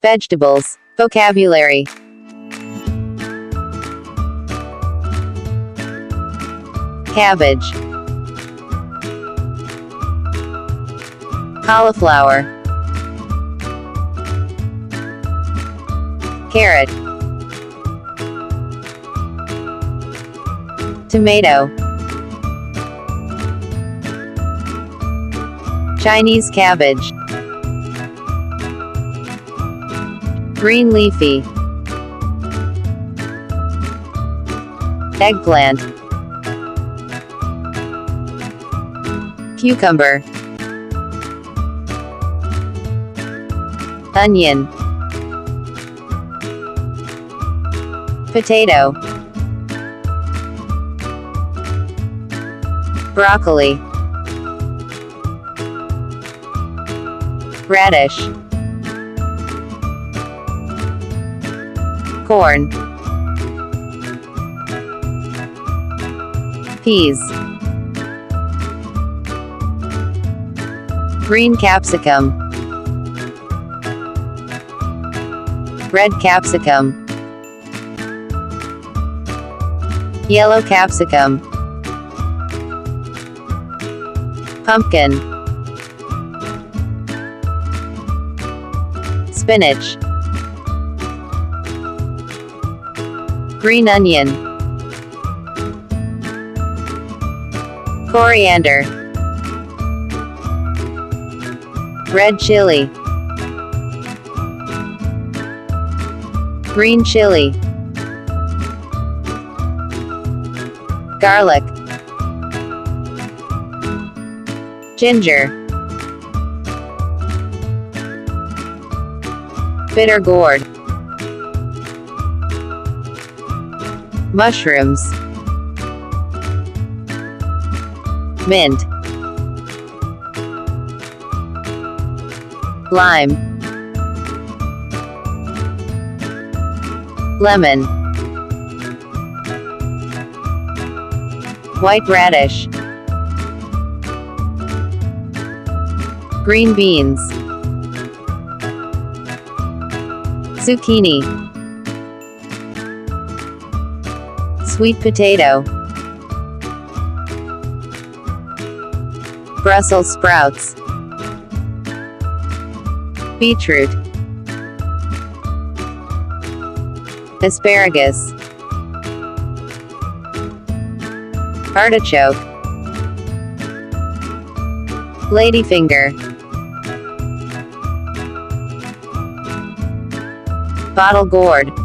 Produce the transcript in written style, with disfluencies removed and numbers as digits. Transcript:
Vegetables. Vocabulary. Cabbage. Cauliflower. Carrot. Tomato. Chinese cabbage. Green leafy. Eggplant. Cucumber. Onion. Potato. Broccoli. Radish. Corn. Peas. Green capsicum. Red capsicum. Yellow capsicum. Pumpkin. Spinach. Green onion. Coriander. Red chilli. Green chilli. Garlic. Ginger. Bitter gourd. Mushrooms. Mint. Lime. Lemon. White radish. Green beans. Zucchini. Sweet potato. Brussels sprouts. Beetroot. Asparagus. Artichoke. Ladyfinger. Bottle gourd.